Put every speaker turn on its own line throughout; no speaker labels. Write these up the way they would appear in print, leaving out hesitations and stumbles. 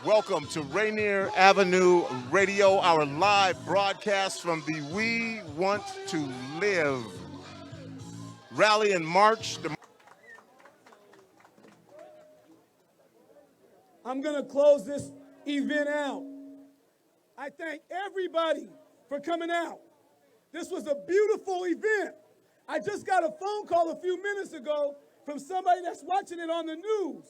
Welcome to Rainier Avenue Radio, our live broadcast from the We Want to Live rally and march.
I'm going to close this event out. I thank everybody for coming out. This was a beautiful event. I just got a phone call a few minutes ago from somebody that's watching it on the news.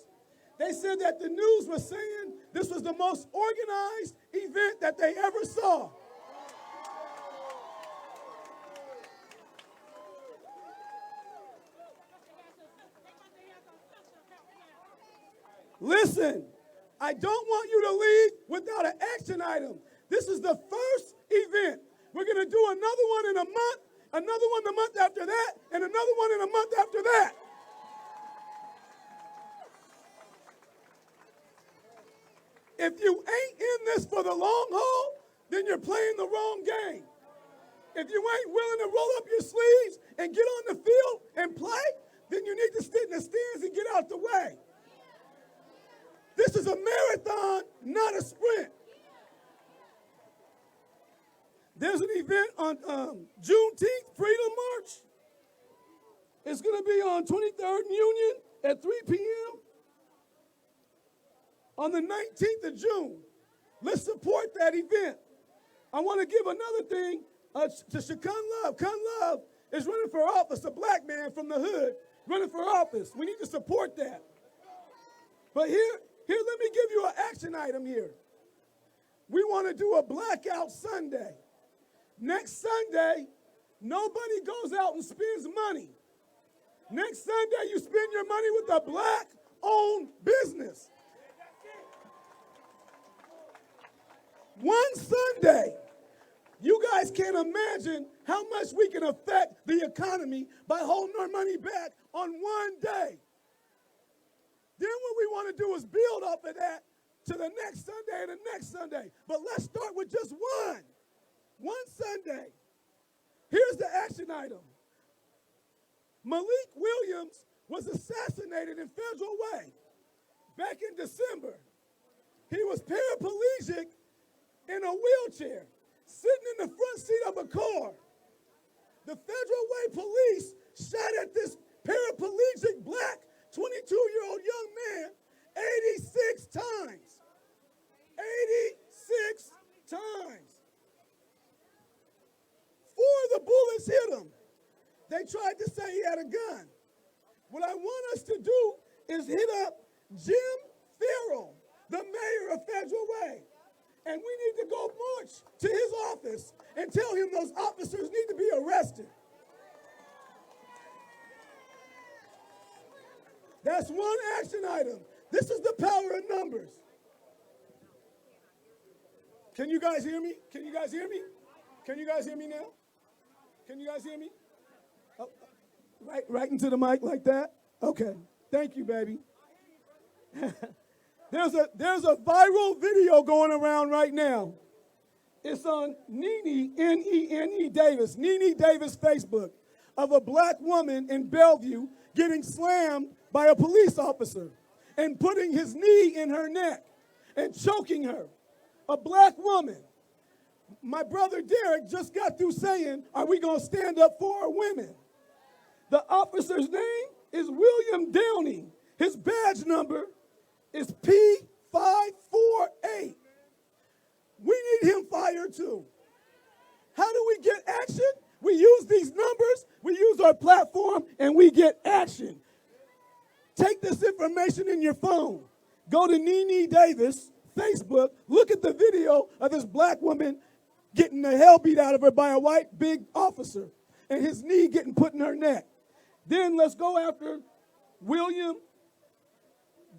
They said that the news was saying this was the most organized event that they ever saw. Listen, I don't want you to leave without an action item. This is the first event. We're going to do another one in a month, another one the month after that, and another one in a month after that. If you ain't in this for the long haul, then you're playing the wrong game. If you ain't willing to roll up your sleeves and get on the field and play, then you need to sit in the stands and get out the way. This is a marathon, not a sprint. There's an event on Juneteenth, Freedom March. It's going to be on 23rd and Union at 3 p.m. on the 19th of June. Let's support that event. I want to give another thing to Shakun Love. Kun Love is running for office, a black man from the hood running for office. We need to support that. But here, let me give you an action item here. We want to do a blackout Sunday. Next Sunday, nobody goes out and spends money. Next Sunday, you spend your money with a black-owned business. One Sunday, you guys can't imagine how much we can affect the economy by holding our money back on one day. Then what we want to do is build up of that to the next Sunday and the next Sunday. But let's start with just one Sunday. Here's the action item. Malik Williams was assassinated in Federal Way back in December. He was paraplegic in a wheelchair, sitting in the front seat of a car. The Federal Way police shot at this paraplegic black 22-year-old young man 86 times. 86 times. 4 of the bullets hit him. They tried to say he had a gun. What I want us to do is hit up Jim Farrell, the mayor of Federal Way. And we need to go march to his office and tell him those officers need to be arrested. That's one action item. This is the power of numbers. Can you guys hear me? Can you guys hear me? Can you guys hear me now? Can you guys hear me? Oh, right into the mic like that? Okay. Thank you, baby. There's a viral video going around right now. It's on Nene, N-E-N-E Davis, Nene Davis Facebook, of a black woman in Bellevue getting slammed by a police officer and putting his knee in her neck and choking her. A black woman. My brother Derek just got through saying, are we going to stand up for our women? The officer's name is William Downey. His badge number is P548. We need him fired too. How do we get action? We use these numbers, we use our platform, and we get action. Take this information in your phone. Go to Nene Davis Facebook, look at the video of this black woman getting the hell beat out of her by a white big officer and his knee getting put in her neck. Then let's go after William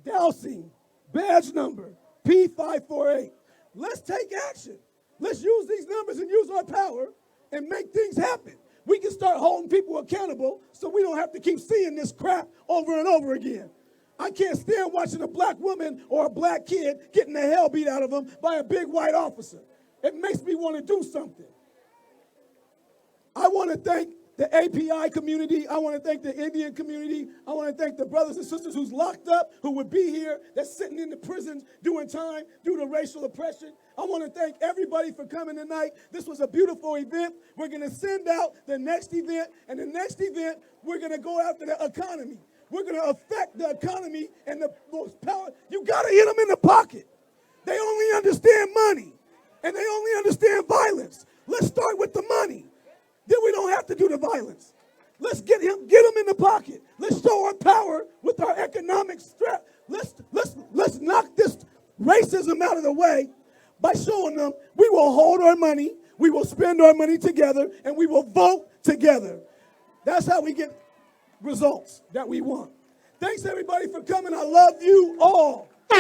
Dowsing, badge number P548. Let's take action. Let's use these numbers and use our power and make things happen. We can start holding people accountable so we don't have to keep seeing this crap over and over again. I can't stand watching a black woman or a black kid getting the hell beat out of them by a big white officer. It makes me want to do something. I want to thank the API community. I want to thank the Indian community. I want to thank the brothers and sisters who's locked up, who would be here, that's sitting in the prisons doing time due to racial oppression. I want to thank everybody for coming tonight. This was a beautiful event. We're going to send out the next event, and the next event, we're going to go after the economy. We're going to affect the economy and the most power. You got to hit them in the pocket. They only understand money, and they only understand violence. Let's start with the money. Then we don't have to do the violence. Let's get them in the pocket. Let's show our power with our economic strength. Let's knock this racism out of the way by showing them we will hold our money, we will spend our money together, and we will vote together. That's how we get results that we want. Thanks everybody for coming. I love you all. How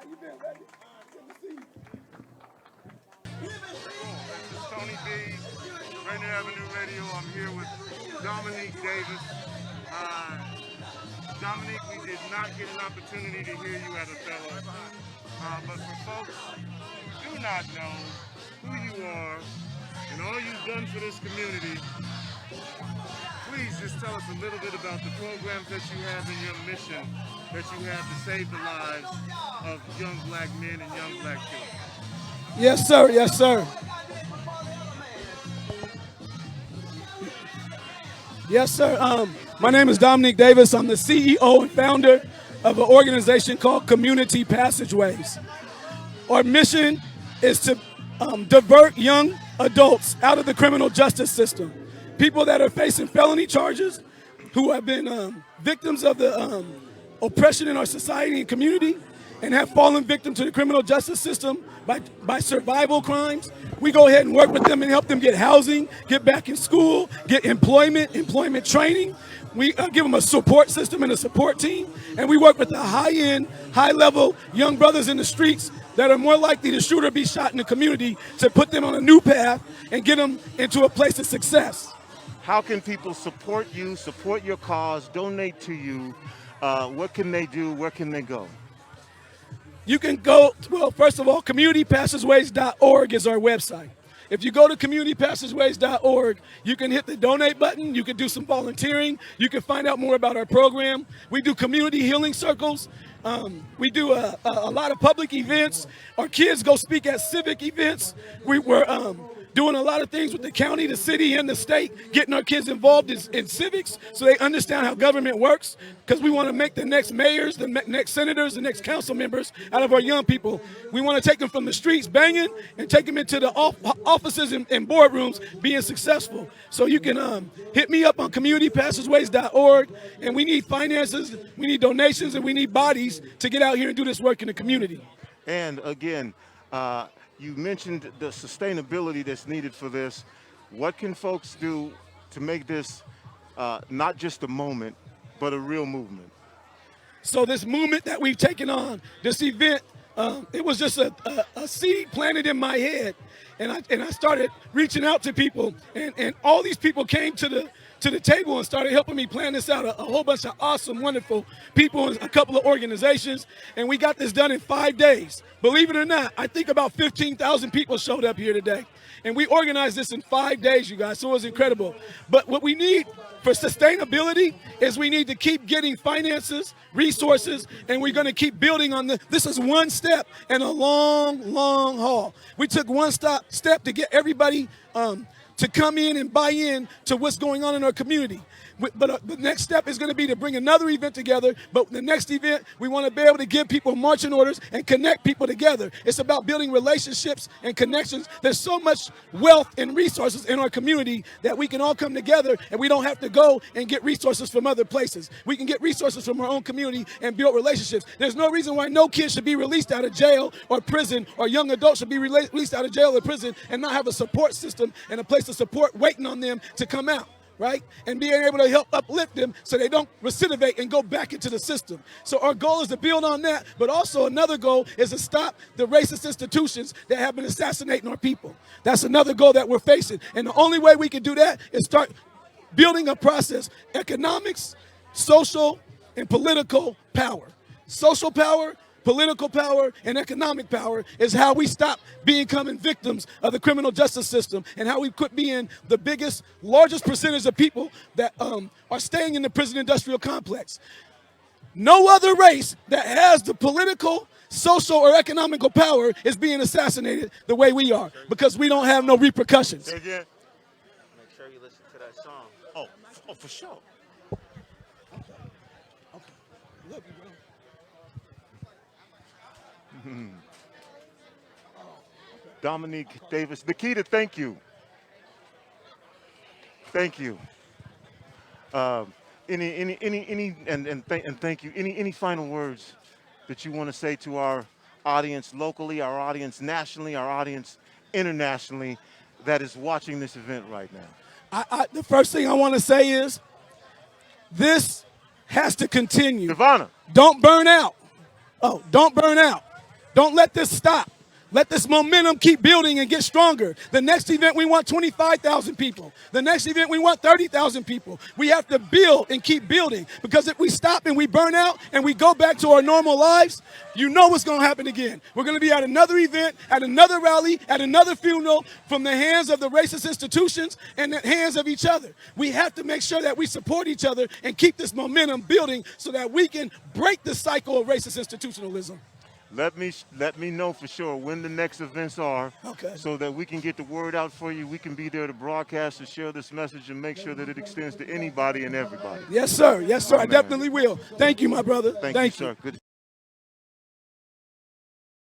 you been, baby? Good to see you.
This is Tony B, Rainier Avenue Radio. I'm here with Dominique Davis. Dominique, we did not get an opportunity to hear you at Othello. But for folks who do not know who you are and all you've done for this community, please just tell us a little bit about the programs that you have and your mission that you have to save the lives of young black men and young black children.
Yes, sir. Yes, sir. Yes, sir. My name is Dominique Davis. I'm the CEO and founder of an organization called Community Passageways. Our mission is to divert young adults out of the criminal justice system. People that are facing felony charges, who have been victims of the oppression in our society and community, and have fallen victim to the criminal justice system by survival crimes. We go ahead and work with them and help them get housing, get back in school, get employment training. We give them a support system and a support team. And we work with the high-end, high-level young brothers in the streets that are more likely to shoot or be shot in the community to put them on a new path and get them into a place of success.
How can people support you, support your cause, donate to you? What can they do? Where can they go?
You can go, well, first of all, communitypassageways.org is our website. If you go to communitypassageways.org, you can hit the donate button. You can do some volunteering. You can find out more about our program. We do community healing circles. We do a lot of public events. Our kids go speak at civic events. We're doing a lot of things with the county, the city, and the state, getting our kids involved in civics so they understand how government works, because we want to make the next mayors, the next senators, the next council members out of our young people. We want to take them from the streets banging and take them into the offices and boardrooms being successful. So you can hit me up on communitypassageways.org, and we need finances, we need donations, and we need bodies to get out here and do this work in the community.
And again, you mentioned the sustainability that's needed for this. What can folks do to make this not just a moment, but a real movement?
So this movement that we've taken on, this event, it was just a seed planted in my head. And I started reaching out to people, and all these people came to the table and started helping me plan this out. A whole bunch of awesome, wonderful people and a couple of organizations, and we got this done in 5 days. Believe it or not, I think about 15,000 people showed up here today. And we organized this in 5 days, you guys, so it was incredible. But what we need for sustainability is we need to keep getting finances, resources, and we're going to keep building on this is one step in a long, long haul. We took one step to get everybody to come in and buy in to what's going on in our community. But the next step is going to be to bring another event together. But the next event, we want to be able to give people marching orders and connect people together. It's about building relationships and connections. There's so much wealth and resources in our community that we can all come together, and we don't have to go and get resources from other places. We can get resources from our own community and build relationships. There's no reason why no kid should be released out of jail or prison, or young adults should be released out of jail or prison and not have a support system and a place of support waiting on them to come out. Right? And being able to help uplift them so they don't recidivate and go back into the system. So our goal is to build on that, but also another goal is to stop the racist institutions that have been assassinating our people. That's another goal that we're facing. And the only way we can do that is start building a process, economics, social, and political power. Social power, political power, and economic power is how we stop becoming victims of the criminal justice system and how we quit being the largest percentage of people that are staying in the prison industrial complex. No other race that has the political, social, or economical power is being assassinated the way we are because we don't have no repercussions.
Say again.
Make sure you listen to that song.
Oh, for sure.
Love you, bro.
Dominique Davis. Nikita, thank you. Thank you. Thank you. Any final words that you want to say to our audience locally, our audience nationally, our audience internationally that is watching this event right now?
The first thing I want to say is this has to continue.
Ivana.
Don't burn out. Don't burn out. Don't let this stop. Let this momentum keep building and get stronger. The next event, we want 25,000 people. The next event, we want 30,000 people. We have to build and keep building because if we stop and we burn out and we go back to our normal lives, you know what's going to happen again. We're going to be at another event, at another rally, at another funeral from the hands of the racist institutions and the hands of each other. We have to make sure that we support each other and keep this momentum building so that we can break the cycle of racist institutionalism.
Let me know for sure when the next events are,
okay,
so that we can get the word out for you. We can be there to broadcast and share this message and make sure that it extends to anybody and everybody.
Yes, sir. Yes, sir. I
man.
definitely will. Thank you, my brother.
Thank you, sir. Good.